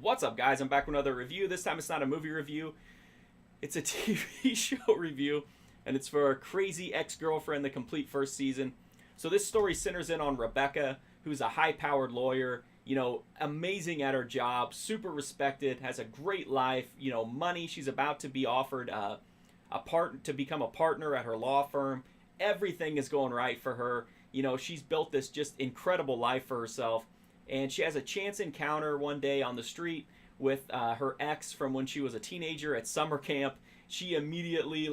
What's up, guys? I'm back with another review. This time it's not a movie review, it's a TV show review, and it's for Crazy Ex-Girlfriend, the complete first season. So this story centers in on Rebecca, who's a high-powered lawyer, amazing at her job, super respected, has a great life, money. She's about to be offered to become a partner at her law firm. Everything is going right for her. She's built this just incredible life for herself, and she has a chance encounter one day on the street with her ex from when she was a teenager at summer camp. She immediately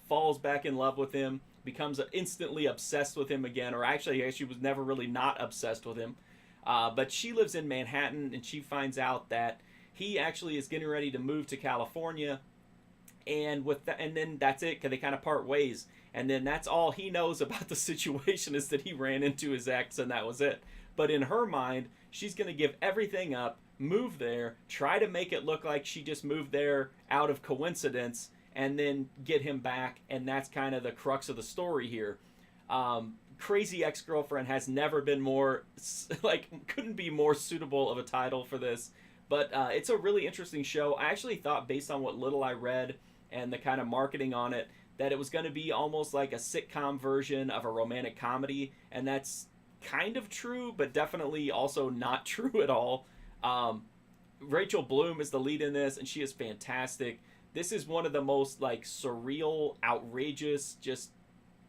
falls back in love with him, becomes instantly obsessed with him again, or actually she was never really not obsessed with him. But she lives in Manhattan, and she finds out that he actually is getting ready to move to California, and and then that's it, because they kind of part ways. And then that's all he knows about the situation, is that he ran into his ex, and that was it. But in her mind, she's going to give everything up, move there, try to make it look like she just moved there out of coincidence, and then get him back. And that's kind of the crux of the story here. Crazy Ex-Girlfriend has never been more, couldn't be more suitable of a title for this. But it's a really interesting show. I actually thought, based on what little I read and the kind of marketing on it, that it was going to be almost like a sitcom version of a romantic comedy. And that's kind of true, but definitely also not true at all. Rachel Bloom is the lead in this, and she is fantastic. This is one of the most surreal, outrageous, just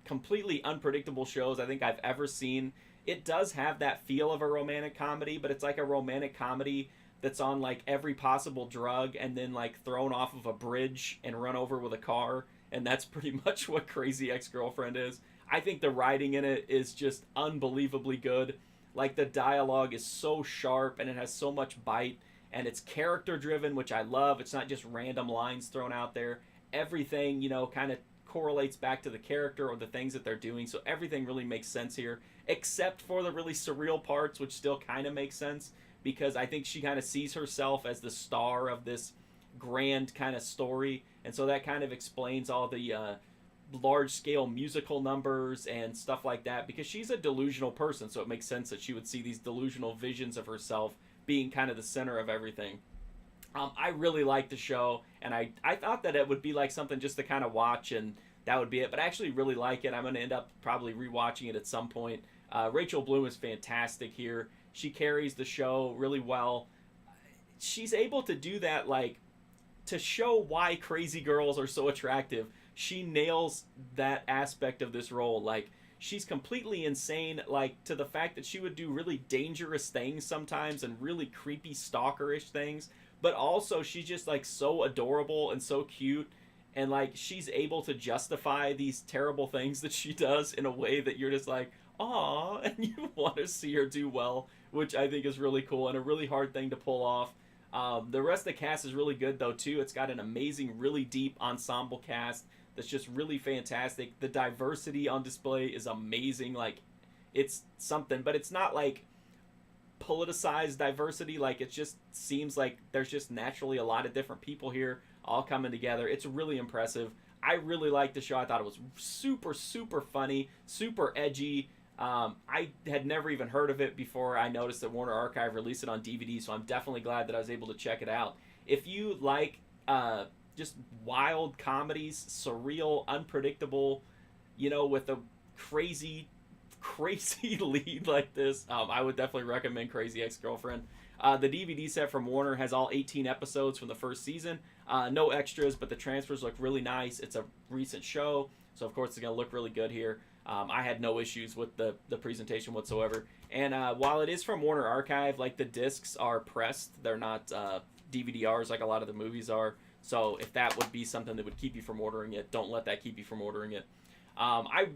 completely unpredictable shows I think I've ever seen. It does have that feel of a romantic comedy, but it's like a romantic comedy that's on every possible drug, and then thrown off of a bridge and run over with a car. And that's pretty much what Crazy Ex-Girlfriend is. I think the writing in it is just unbelievably good. The dialogue is so sharp, and it has so much bite, and it's character driven, which I love. It's not just random lines thrown out there. Everything, kind of correlates back to the character or the things that they're doing. So everything really makes sense here, except for the really surreal parts, which still kind of make sense, because I think she kind of sees herself as the star of this grand kind of story. And so that kind of explains all the large-scale musical numbers and stuff like that, because she's a delusional person, so it makes sense that she would see these delusional visions of herself being kind of the center of everything. I really like the show, and I thought that it would be something just to kind of watch, and that would be it, but I actually really like it. I'm going to end up probably rewatching it at some point. Rachel Bloom is fantastic here. She carries the show really well. She's able to do that, to show why crazy girls are so attractive. She nails that aspect of this role. She's completely insane, to the fact that she would do really dangerous things sometimes, and really creepy stalkerish things. But also, she's just so adorable and so cute, and she's able to justify these terrible things that she does in a way that you're just aw, and you want to see her do well, which I think is really cool and a really hard thing to pull off. The rest of the cast is really good, though, too. It's got an amazing, really deep ensemble cast that's just really fantastic. The diversity on display is amazing. It's something, but it's not politicized diversity. It just seems like there's just naturally a lot of different people here all coming together. It's really impressive. I really liked the show. I thought it was super, super funny, super edgy. I had never even heard of it before I noticed that Warner Archive released it on DVD, so I'm definitely glad that I was able to check it out. If you like just wild comedies, surreal, unpredictable, with a crazy lead like this, I would definitely recommend Crazy Ex-Girlfriend. The DVD set from Warner has all 18 episodes from the first season. No extras, but the transfers look really nice. It's a recent show, so of course it's going to look really good here. I had no issues with the presentation whatsoever. And while it is from Warner Archive, the discs are pressed. They're not DVD-Rs like a lot of the movies are. So if that would be something that would keep you from ordering it, don't let that keep you from ordering it. I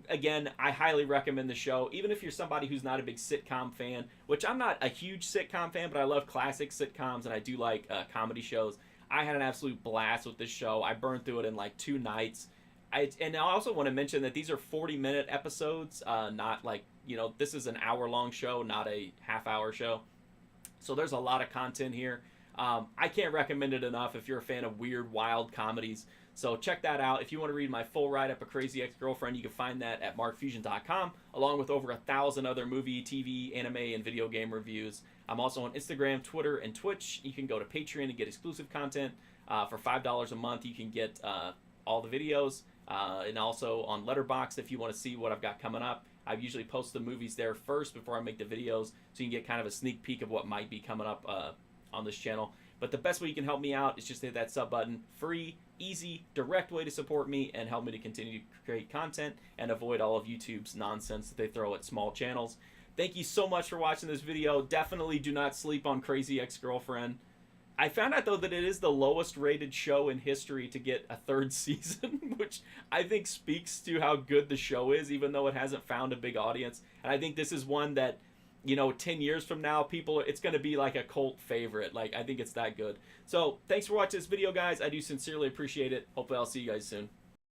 highly recommend the show, even if you're somebody who's not a big sitcom fan, which I'm not a huge sitcom fan, but I love classic sitcoms, and I do like comedy shows. I had an absolute blast with this show. I burned through it in 2 nights. And I also want to mention that these are 40-minute episodes, not this is an hour-long show, not a half-hour show. So there's a lot of content here. I can't recommend it enough if you're a fan of weird, wild comedies. So check that out. If you want to read my full write-up of Crazy Ex-Girlfriend, you can find that at markfusion.com, along with over 1,000 other movie, TV, anime, and video game reviews. I'm also on Instagram, Twitter, and Twitch. You can go to Patreon and get exclusive content. For $5 a month, you can get all the videos. And also on Letterboxd, if you want to see what I've got coming up. I usually post the movies there first before I make the videos, so you can get kind of a sneak peek of what might be coming up on this channel. But the best way you can help me out is just hit that sub button. Free, easy, direct way to support me and help me to continue to create content and avoid all of YouTube's nonsense that they throw at small channels. Thank you so much for watching this video. Definitely do not sleep on Crazy Ex-Girlfriend. I found out, though, that it is the lowest rated show in history to get a third season, which I think speaks to how good the show is, even though it hasn't found a big audience. And I think this is one that, you know, 10 years from now, it's going to be like a cult favorite. Like, I think it's that good. So, thanks for watching this video, guys. I do sincerely appreciate it. Hopefully I'll see you guys soon.